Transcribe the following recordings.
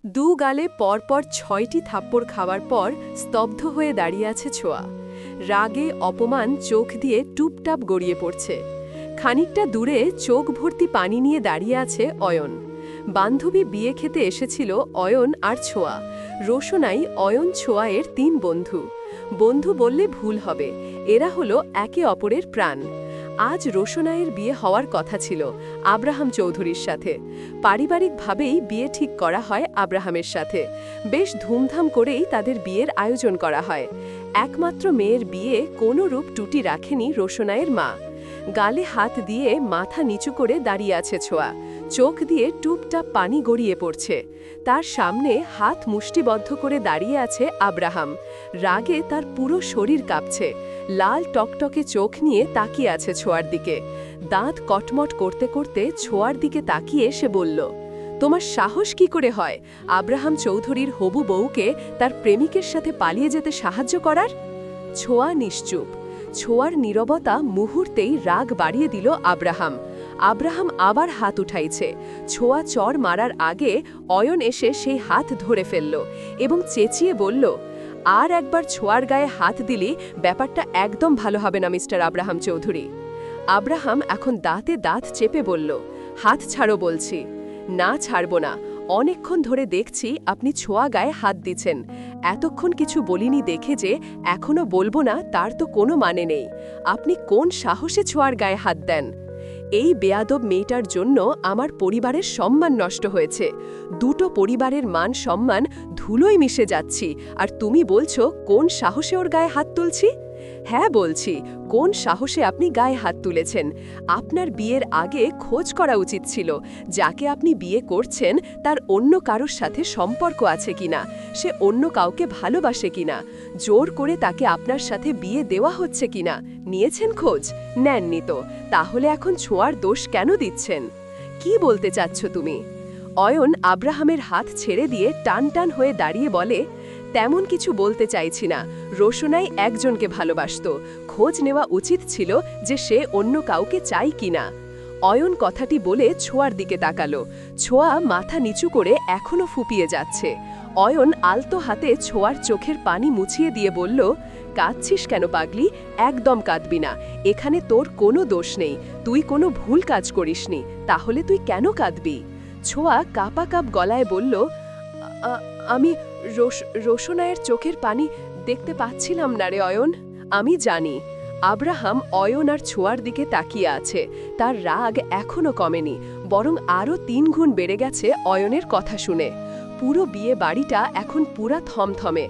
দু গালে পরপর ৬টি থাপ্পড় খাওয়ার পর স্তব্ধ হয়ে দাঁড়িয়ে আছে ছোঁয়া। রাগে অপমান চোখ দিয়ে টুপটাপ গড়িয়ে পড়ছে। খানিকটা দূরে চোখ ভর্তি পানি নিয়ে দাঁড়িয়ে আছে অয়ন। বান্ধবী বিয়ে খেতে এসেছিল অয়ন আর ছোঁয়া। রোশনাই অয়ন ছোঁয়া-এর ৩ বন্ধু। বন্ধু বললে ভুল হবে, এরা হলো একে অপরের প্রাণ। আজ রোশনাইয়ের বিয়ে হওয়ার কথা ছিল আব্রাহাম চৌধুরীর সাথে। পারিবারিকভাবেই বিয়ে ঠিক করা হয় আব্রাহামের সাথে। বেশ ধুমধাম করেই তাদের বিয়ের আয়োজন করা হয়। একমাত্র মেয়ের বিয়ে কোনো রূপ টুটি রাখেনি রোশনাইয়ের মা। গালে হাত দিয়ে মাথা নিচু করে দাঁড়িয়ে আছে ছোঁয়া। চোখ দিয়ে টুপটাপ পানি গড়িয়ে পড়ছে। তার সামনে হাত মুষ্টিবদ্ধ করে দাঁড়িয়ে আছে আব্রাহাম। রাগে তার পুরো শরীর কাঁপছে। লাল টকটকে চোখ নিয়ে তাকিয়ে আছে ছোঁয়ার দিকে। দাঁত কটমট করতে করতে ছোঁয়ার দিকে তাকিয়ে সে বলল, তোমার সাহস কি করে হয় আব্রাহাম চৌধুরীর হবু বউকে তার প্রেমিকের সাথে পালিয়ে যেতে সাহায্য করার? ছোঁয়া নিশ্চুপ। ছোঁয়ার নীরবতা মুহূর্তেই রাগ বাড়িয়ে দিল আব্রাহাম। আব্রাহাম আবার হাত উঠাইছে। ছোঁয়া চর মারার আগে অয়ন এসে সেই হাত ধরে ফেলল এবং চেঁচিয়ে বলল, আর একবার ছোঁয়ার গায়ে হাত দিলি ব্যাপারটা একদম ভালো হবে না মিস্টার আব্রাহাম চৌধুরী। আব্রাহাম এখন দাঁতে দাঁত চেপে বলল, হাত ছাড়ো বলছি। না ছাড়ব না, অনেকক্ষণ ধরে দেখছি আপনি ছোঁয়া গায়ে হাত দিচ্ছেন। এতক্ষণ কিছু বলিনি দেখে যে এখনো বলবো না তার তো কোনো মানে নেই। আপনি কোন সাহসে ছোঁয়ার গায়ে হাত দেন? এই বেয়াদব মেয়েটার জন্য আমার পরিবারের সম্মান নষ্ট হয়েছে। দুটো পরিবারের মান সম্মান ধুলোয় মিশে যাচ্ছি, আর তুমি বলছো কোন সাহসে ওর গায়ে হাত তুলছি? হ্যাঁ বলছি, কোন সাহসে আপনি গায়ে হাত তুলেছেন? আপনার বিয়ের আগে খোঁজ করা উচিত ছিল যাকে আপনি বিয়ে করছেন তার অন্য কারোর সাথে সম্পর্ক আছে কিনা, সে অন্য কাউকে ভালোবাসে কিনা, জোর করে তাকে আপনার সাথে বিয়ে দেওয়া হচ্ছে কিনা নিয়েছেন খোঁজ? নেননি তো, তাহলে এখন ছোঁয়ার দোষ কেন দিচ্ছেন? কি বলতে চাচ্ছ তুমি? অয়ন আব্রাহামের হাত ছেড়ে দিয়ে টান টান হয়ে দাঁড়িয়ে বলে, তেমন কিছু বলতে চাইছি না। রোশনাই একজনকে ভালোবাসত, খোঁজ নেওয়া উচিত ছিল যে সে অন্য কাউকে চাই কিনা। অয়ন কথাটি বলে ছোঁয়ার দিকে তাকালো। ছোঁয়া মাথা নিচু করে এখনো ফুপিয়ে যাচ্ছে। অয়ন আলতো হাতে ছোঁয়ার চোখের পানি মুছিয়ে দিয়ে বলল, কাঁদছিস কেন পাগলি? একদম কাঁদবি না, এখানে তোর কোনো দোষ নেই, তুই কোনো ভুল কাজ করিসনি, তাহলে তুই কেন কাঁদবি? ছোঁয়া কাপা কাপ গলায় বলল, আমি রোশনাইয়ের চোখের পানি দেখতে পাচ্ছিলাম না রে অয়ন। আমি জানি। আব্রাহাম অয়ন আর ছোঁয়ার দিকে তাকিয়ে আছে। তার রাগ এখনো কমেনি, বরং আরও ৩ গুণ বেড়ে গেছে অয়নের কথা শুনে। পুরো বিয়ে বাড়িটা এখন পুরা থমথমে।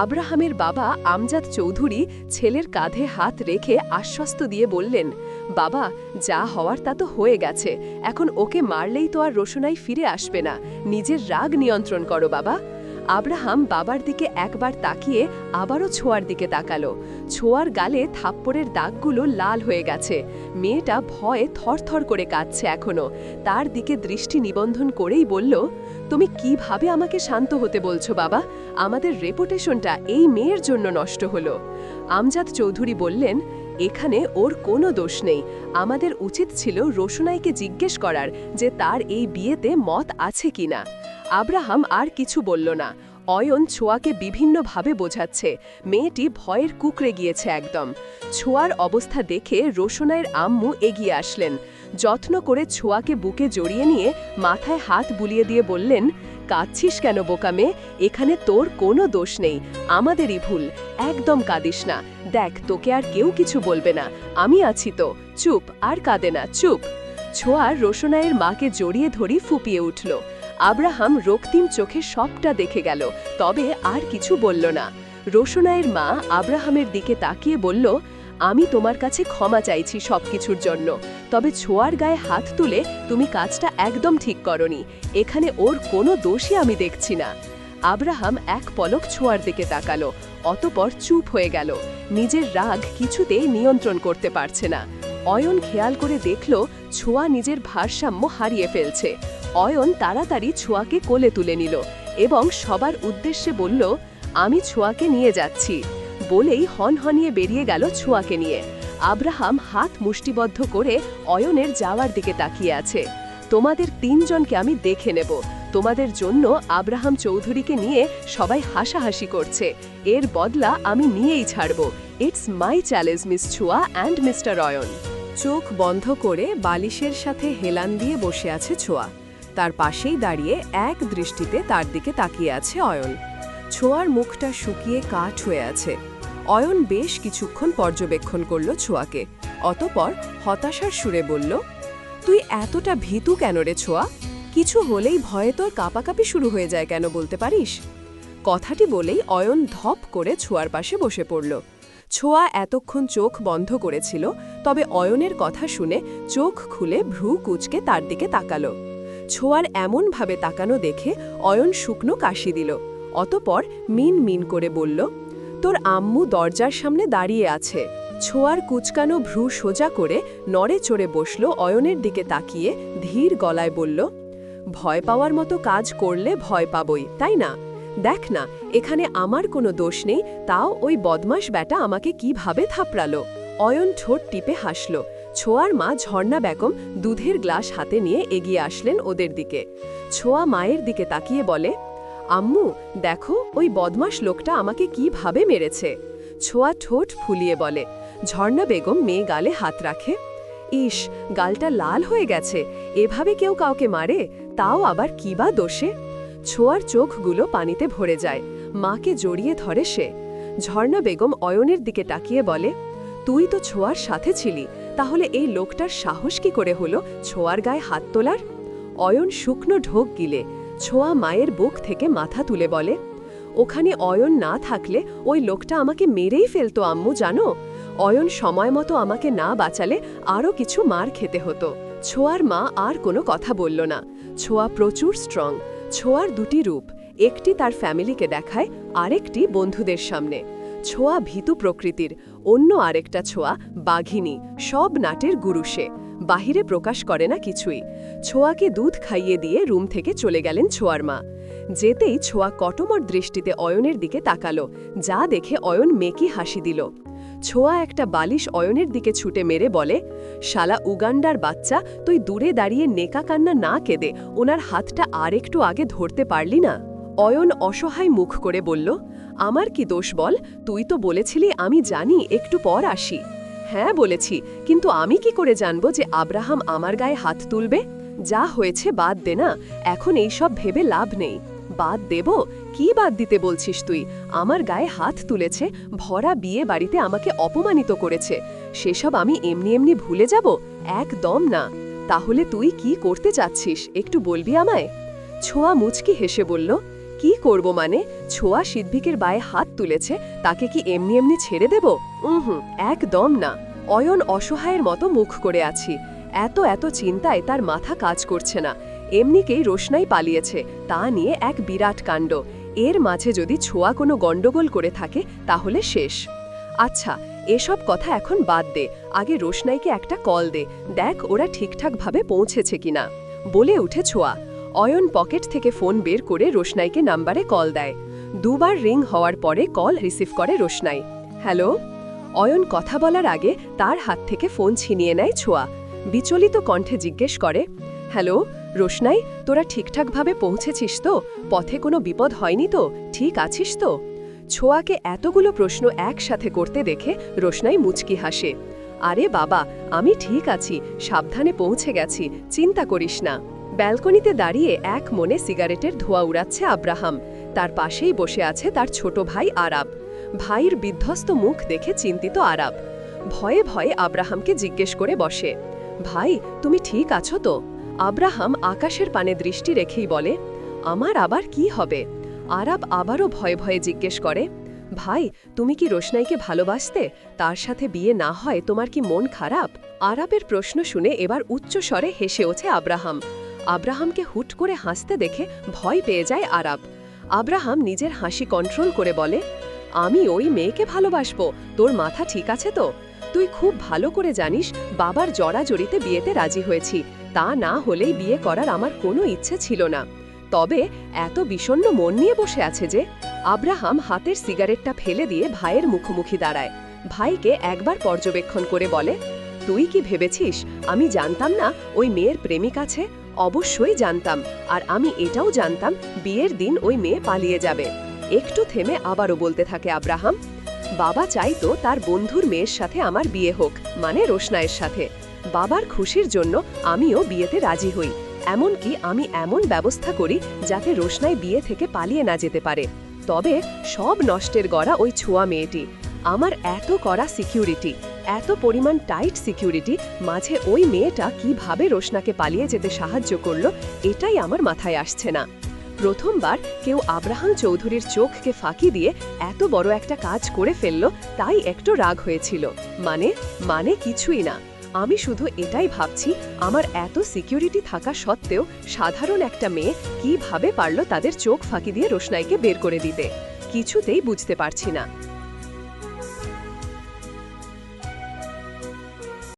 আব্রাহামের বাবা আমজাদ চৌধুরী ছেলের কাঁধে হাত রেখে আশ্বস্ত দিয়ে বললেন, বাবা, যা হওয়ার তা তো হয়ে গেছে, এখন ওকে মারলেই তো আর রোশনাই ফিরে আসবে না, নিজের রাগ নিয়ন্ত্রণ করো বাবা। আব্রাহাম বাবার দিকে একবার তাকিয়ে আবারও ছোঁয়ার দিকে তাকালো। ছোঁয়ার গালে থাপ্পড়ের দাগগুলো লাল হয়ে গেছে। মেয়েটা ভয়ে থরথর করে কাঁদছে এখনো। তার দিকে দৃষ্টি নিবন্ধন করেই বলল, তুমি কিভাবে আমাকে শান্ত হতে বলছো বাবা? আমাদের রেপুটেশনটা এই মেয়ের জন্য নষ্ট হলো। আমজাদ চৌধুরী বললেন, এখানে ওর কোনো দোষ নেই। আমাদের উচিত ছিল রোশনাইকে জিজ্ঞেস করার যে তার এই বিয়েতে মত আছে কিনা। আব্রাহাম আর কিছু বলল না। অয়ন ছোঁয়াকে বিভিন্নভাবে বোঝাচ্ছে। মেয়েটি ভয়ের কুকড়ে গিয়েছে একদম। ছোঁয়ার অবস্থা দেখে রোশনাইয়ের আম্মু এগিয়ে আসলেন। যত্ন করে ছোঁয়াকে বুকে জড়িয়ে নিয়ে মাথায় হাত বুলিয়ে দিয়ে বললেন, কাঁদছিস কেন বোকা মেয়ে? এখানে তোর কোনো দোষ নেই, আমাদেরই ভুল। একদম কাঁদিস না, দেখ তোকে আর কেউ কিছু বলবে না, আমি আছি তো, চুপ, আর কাঁদে না, চুপ। ছোঁয়া রোশনাইয়ের মাকে জড়িয়ে ধরি ফুপিয়ে উঠল। আব্রাহাম রক্তিম চোখে সবটা দেখে গেল, তবে আর কিছু বলল না। রোশনাইয়ের মা আব্রাহামের দিকে তাকিয়ে বলল, আমি তোমার কাছে ক্ষমা চাইছি সবকিছুর জন্য, তবে ছোঁয়ার গায়ে হাত তুলে তুমি কাজটা একদম ঠিক করনি। এখানে ওর কোনো দোষই আমি দেখছি না। আব্রাহাম এক পলক ছোঁয়ার দিকে তাকালো, অতপর চুপ হয়ে গেল। নিজের রাগ কিছুতেই নিয়ন্ত্রণ করতে পারছে না। অয়ন খেয়াল করে দেখল ছোঁয়া নিজের ভারসাম্য হারিয়ে ফেলছে। অয়ন তাড়াতাড়ি ছোঁয়াকে কোলে তুলে নিল এবং সবার উদ্দেশ্যে বলল, আমি ছোঁয়াকে নিয়ে যাচ্ছি। বলেই হনহনিয়ে বেরিয়ে গেল ছোঁয়াকে নিয়ে। আব্রাহাম হাত মুষ্টিবদ্ধ করে অয়নের যাওয়ার দিকে তাকিয়ে আছে। তোমাদের ৩ জনকে আমি দেখে নেব, তোমাদের জন্য আব্রাহাম চৌধুরীকে নিয়ে সবাই হাসাহাসি করছে। এর বদলা আমি নিয়েই ছাড়ব। ইটস মাই চ্যালেঞ্জ মিস ছোঁয়া অ্যান্ড মিস্টার অয়ন। চোখ বন্ধ করে বালিশের সাথে হেলান দিয়ে বসে আছে ছোঁয়া। তার পাশেই দাঁড়িয়ে এক দৃষ্টিতে তার দিকে তাকিয়ে আছে অয়ন। ছোঁয়ার মুখটা শুকিয়ে কাঠ হয়ে আছে। অয়ন বেশ কিছুক্ষণ পর্যবেক্ষণ করল ছোঁয়াকে, অতঃপর হতাশার সুরে বলল, তুই এতটা ভীতু কেন রে ছোঁয়া? কিছু হলেই ভয়ে তোর কাঁপাকাঁপি শুরু হয়ে যায় কেন, বলতে পারিস? কথাটি বলেই অয়ন ধপ করে ছোঁয়ার পাশে বসে পড়ল। ছোঁয়া এতক্ষণ চোখ বন্ধ করেছিল, তবে অয়নের কথা শুনে চোখ খুলে ভ্রু কুঁচকে তার দিকে তাকালো। ছোঁয়ার এমনভাবে তাকানো দেখে অয়ন শুকনো কাশি দিল, অতঃপর মিন মিন করে বলল, তোর আম্মু দরজার সামনে দাঁড়িয়ে আছে। ছোঁয়ার কুচকানো ভ্রু সোজা করে নড়ে চড়ে বসল অয়নের দিকে তাকিয়ে ধীর গলায় বলল, ভয় পাওয়ার মতো কাজ করলে ভয় পাবই, তাই না? দেখ না, এখানে আমার কোনো দোষ নেই, তাও ওই বদমাশ ব্যাটা আমাকে কিভাবে থাপড়ালো। অয়ন ঠোঁট টিপে হাসল। ছোঁয়ার মা ঝর্ণা বেগম দুধের গ্লাস হাতে নিয়ে এগিয়ে আসলেন ওদের দিকে। ছোঁয়া মায়ের দিকে তাকিয়ে বলে, আম্মু দেখো, ওই বদমাশ লোকটা আমাকে কিভাবে মেরেছে। ছোঁয়া ঠোঁট ফুলিয়ে বলে। ঝর্ণা বেগম মেয়ে গালে হাত রাখে। ইস, গালটা লাল হয়ে গেছে, এভাবে কেউ কাউকে মারে, তাও আবার কি বা দোষে? ছোঁয়ার চোখগুলো পানিতে ভরে যায়। মাকে জড়িয়ে ধরে সে। ঝর্ণা বেগম অয়নের দিকে তাকিয়ে বলে, তুই তো ছোঁয়ার সাথে ছিলি, তাহলে এই লোকটার সাহস কি করে হলো ছোঁয়ার গায়ে হাত তোলার? অয়ন শুকনো ঢোক গিলে। ছোঁয়া মায়ের বুক থেকে মাথা তুলে বলে, ওখানে অয়ন না থাকলে ওই লোকটা আমাকে মেরেই ফেলতো আম্মু, জানো? অয়ন সময় মতো আমাকে না বাঁচালে আরও কিছু মার খেতে হতো। ছোঁয়ার মা আর কোনো কথা বলল না। ছোঁয়া প্রচুর স্ট্রং। ছোঁয়ার দুটি রূপ, একটি তার ফ্যামিলিকে দেখায়, আরেকটি বন্ধুদের সামনে। ছোঁয়া ভীতু প্রকৃতির, অন্য আরেকটা ছোঁয়া বাঘিনী, সব নাটের গুরু সে, বাহিরে প্রকাশ করে না কিছুই। ছোঁয়াকে দুধ খাইয়ে দিয়ে রুম থেকে চলে গেলেন ছোঁয়ার মা। যেতেই ছোঁয়া কটমট দৃষ্টিতে অয়নের দিকে তাকালো, যা দেখে অয়ন মেকি হাসি দিল। ছোঁয়া একটা বালিশ অয়নের দিকে ছুটে মেরে বলে, শালা উগান্ডার বাচ্চা, তুই দূরে দাঁড়িয়ে নেকা কান্না না কেঁদে ওনার হাতটা আর একটু আগে ধরতে পারলি না? অয়ন অসহায় মুখ করে বলল, আমার কি দোষ বল? তুই তো বলেছিলি আমি জানি, একটু পর আসি। হ্যাঁ বলেছি, কিন্তু আমি কি করে জানবো যে আব্রাহাম আমার গায়ে হাত তুলবে? যা হয়েছে বাদ দে না, এখন এইসব ভেবে লাভ নেই। বাদ দেব? কি বাদ দিতে বলছিস তুই? আমার গায়ে হাত তুলেছে, ভরা বিয়ে বাড়িতে আমাকে অপমানিত করেছে, সেসব আমি এমনি এমনি ভুলে যাব? একদম না। তাহলে তুই কি করতে চাচ্ছিস, একটু বলবি আমায়? ছোঁয়া মুচকি হেসে বলল, কি করব মানে? ছোঁয়া সিদ্দিকের বায়ে হাত তুলেছে, তাকে কি এমনি এমনি ছেড়ে দেব? একদম না। অয়ন অসহায়ের মতো মুখ করে আছি। এত চিন্তায় তার মাথা কাজ করছে না। এমনিকেই রোশনাই পালিয়েছে, তা নিয়ে এক বিরাট কাণ্ড। এর মাঝে যদি ছোঁয়া কোনো গণ্ডগোল করে থাকে তাহলে শেষ। আচ্ছা, এসব কথা এখন বাদ দে, আগে রোশনাইকে একটা কল দে, দেখ ওরা ঠিকঠাকভাবে পৌঁছেছে কিনা, বলে উঠে ছোঁয়া। অয়ন পকেট থেকে ফোন বের করে রোশনাইকে নাম্বারে কল দেয়। দুবার রিং হওয়ার পরে কল রিসিভ করে রোশনাই। হ্যালো। অয়ন কথা বলার আগে তার হাত থেকে ফোন ছিনিয়ে নেয় ছোঁয়া। বিচলিত কণ্ঠে জিজ্ঞেস করে, হ্যালো রোশনাই, তোরা ঠিকঠাকভাবে পৌঁছেছিস তো? পথে কোনো বিপদ হয়নি তো? ঠিক আছিস তো? ছোঁয়াকে এতগুলো প্রশ্ন একসাথে করতে দেখে রোশনাই মুচকি হাসে। আরে বাবা, আমি ঠিক আছি, সাবধানে পৌঁছে গেছি, চিন্তা করিস না। ব্যালকনিতে দাঁড়িয়ে এক মনে সিগারেটের ধোঁয়া উড়াচ্ছে আব্রাহাম। তার পাশেই বসে আছে তার ছোট ভাই আরাব। ভাইয়ের বিধ্বস্ত মুখ দেখে চিন্তিত আরাব ভয়ে ভয়ে আব্রাহামকে জিজ্ঞেস করে বসে, ভাই তুমি ঠিক আছো তো? আব্রাহাম আকাশের পানে দৃষ্টি রেখেই বলে, আমার আবার কি হবে? আরাব আবারও ভয়ে ভয়ে জিজ্ঞেস করে, ভাই তুমি কি রোশনাইকে ভালোবাসতে? তার সাথে বিয়ে না হয় তোমার কি মন খারাপ? আরাবের প্রশ্ন শুনে এবার উচ্চ স্বরে হেসে ওঠে আব্রাহাম। আব্রাহামকে হুট করে হাসতে দেখে ভয় পেয়ে যায় আরাব। আব্রাহাম নিজের হাসি কন্ট্রোল করে বলে, আমি ওই মেয়েকে ভালোবাসবো? তোর মাথা ঠিক আছে তো? তুই খুব ভালো করে জানিস বাবার জড়াজড়িতে বিয়েতে রাজি হয়েছি, তা না হলেই বিয়ে করার আমার কোনো ইচ্ছে ছিল না। তবে এত বিষণ্ণ মন নিয়ে বসে আছে যে? আব্রাহাম হাতের সিগারেটটা ফেলে দিয়ে ভাইয়ের মুখোমুখি দাঁড়ায়। ভাইকে একবার পর্যবেক্ষণ করে বলে, তুই কি ভেবেছিস আমি জানতাম না ওই মেয়ের প্রেমিক আছে? অবশ্যই জানতাম, আর আমি এটাও জানতাম বিয়ের দিন ওই মেয়ে পালিয়ে যাবে। একটু থেমে আবারও বলতে থাকে আব্রাহাম, বাবা চাইতো তার বন্ধুর মেয়ের সাথে আমার বিয়ে হোক, মানে রোশনায়ের সাথে। বাবার খুশির জন্য আমিও বিয়েতে রাজি হই। এমনকি আমি এমন ব্যবস্থা করি যাতে রোশনাই বিয়ে থেকে পালিয়ে না যেতে পারে। তবে সব নষ্টের গড়া ওই ছোঁয়া মেয়েটি। আমার এত কড়া সিকিউরিটি, এত পরিমাণ টাইট সিকিউরিটি মাঝে ওই মেয়েটা কিভাবে রোশনাকে পালিয়ে যেতে সাহায্য করলো, এটাই আমার মাথায় আসছে না। প্রথমবার কেউ আব্রাহাম চৌধুরীর চোখকে ফাঁকি দিয়ে এত বড় একটা কাজ করে ফেলল, তাই একটু রাগ হয়েছিল। মানে কিছুই না। আমি শুধু এটাই ভাবছি, আমার এত সিকিউরিটি থাকা সত্ত্বেও সাধারণ একটা মেয়ে কিভাবে পারল তাদের চোখ ফাঁকি দিয়ে রোশনাইকে বের করে দিতে। কিছুতেই বুঝতে পারছি না।